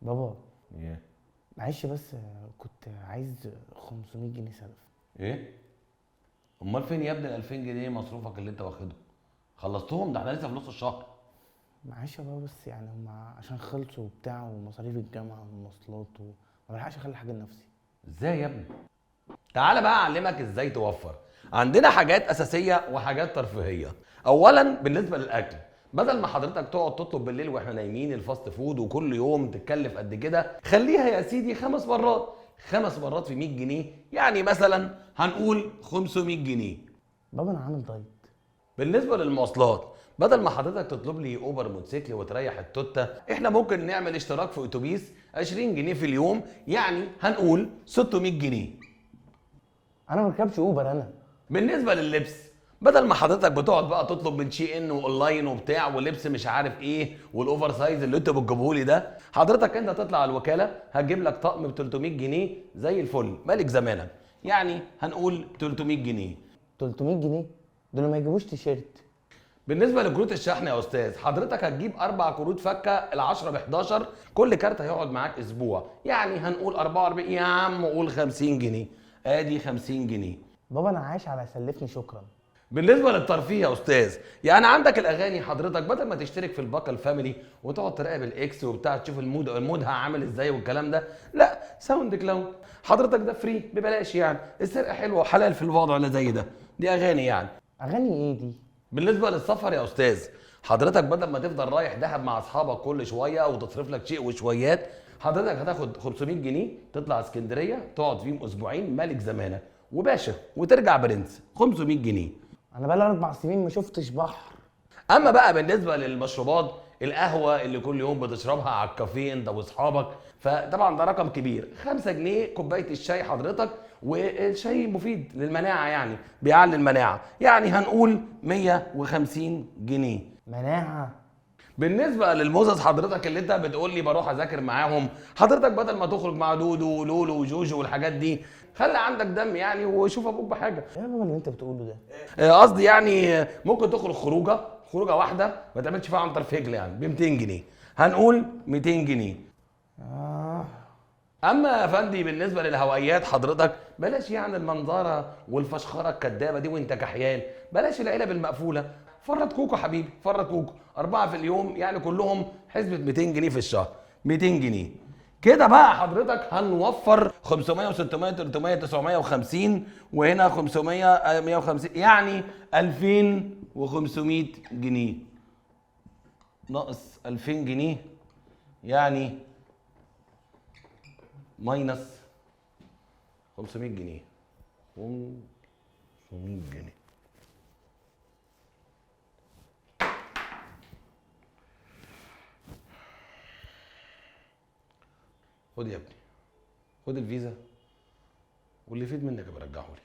بابا، ايه؟ معلش بس كنت عايز 500 جنيه سلف. ايه؟ امال فين يا ابني ال 2000 جنيه مصروفك اللي انت واخدهم؟ خلصتهم؟ ده احنا لسه في نص الشهر. معلش يا بابا، بس يعني هما عشان خلصوا وبتاع ومصاريف الجامعة والمواصلات وما بلحقش اخلي حاجة لنفسي. ازاي يا ابني؟ تعالى بقى اعلمك ازاي توفر. عندنا حاجات اساسيه وحاجات ترفيهيه. اولا بالنسبه للاكل، بدل ما حضرتك تقعد تطلب بالليل واحنا نايمين الفاست فود وكل يوم تتكلف قد كده، خليها يا سيدي 5 مرات. 5 مرات في 100 جنيه، يعني مثلا هنقول 500 جنيه. بابا انا عامل دايت. بالنسبه للمواصلات، بدل ما حضرتك تطلب لي اوبر موتوسيكل وتريح التوته، احنا ممكن نعمل اشتراك في اتوبيس 20 جنيه في اليوم، يعني هنقول 600 جنيه. انا ما بركبش اوبر انا. بالنسبه لللبس، بدل ما حضرتك بتقعد بقى تطلب من شي ان واونلاين وبتاع ولبس مش عارف ايه والاوفر سايز اللي انتوا بتجيبوه لي ده، حضرتك انت تطلع على الوكاله هتجيب لك طقم ب 300 جنيه زي الفل مالك زمانك، يعني هنقول 300 جنيه. 300 جنيه؟ دول ما يجيبوش تيشيرت. بالنسبه لكروت الشحن يا استاذ، حضرتك هتجيب 4 كروت فكه ال10 ب 11، كل كارت هيقعد معاك اسبوع، يعني هنقول 44، يا عم قول 50 جنيه. ادي 50 جنيه. بابا انا عايش على سلفني شكرا. بالنسبه للترفيه يا استاذ، يعني عندك الاغاني، حضرتك بدل ما تشترك في الباقه الفاميلي وتقعد تراقب الاكس وبتاع تشوف مودها عامل ازاي والكلام ده، لا، ساوند كلاود حضرتك ده فري ببلاش، يعني السرقه حلوه وحلال في الوضع اللي زي ده، دي اغاني يعني. اغاني ايه دي؟ بالنسبه للسفر يا استاذ، حضرتك بدل ما تفضل رايح دهب مع اصحابك كل شويه وتصرف لك شيء وشويات، حضرتك هتاخد 500 جنيه تطلع اسكندريه تقعد فيهم اسبوعين مالك زمانك وباشا وترجع برنس. 500 جنيه. انا بقالي 4 سنين ما شفتش بحر. اما بقى بالنسبه للمشروبات، القهوه اللي كل يوم بتشربها على الكافيه انت واصحابك، فطبعا ده رقم كبير. 5 جنيه كوبايه الشاي حضرتك، والشاي مفيد للمناعه، يعني بيعلي المناعه، يعني هنقول 150 جنيه. مناعة؟ بالنسبه للموزز حضرتك اللي انت بتقول لي بروح اذاكر معاهم، حضرتك بدل ما تخرج مع دودو ولولو وجوجو والحاجات دي، خلي عندك دم يعني وشوف ابوك بحاجه. ايه يا بابا اللي انت بتقوله ده؟ قصدي يعني ممكن تخرج خروجه واحده ما تعملش فيها عنتر فجل، يعني ب 200 جنيه، هنقول 200 جنيه. آه. اما يا فندي بالنسبه للهوائيات، حضرتك بلاش يعني المنظره والفشخره الكدابه دي وانت كحيان، بلاش العلب المقفوله. فرد كوكو حبيبي، فرد كوكو 4 في اليوم، يعني كلهم حسبة 200 جنيه في الشهر. 200 جنيه. كده بقى حضرتك هنوفر 500 و600 300 950، وهنا 500 150، يعني 2500 جنيه. ناقص 2000 جنيه، يعني ماينس 500 جنيه. 500 جنيه. خد يا ابني، خد الفيزا، واللي يفيد منك برجعه لي.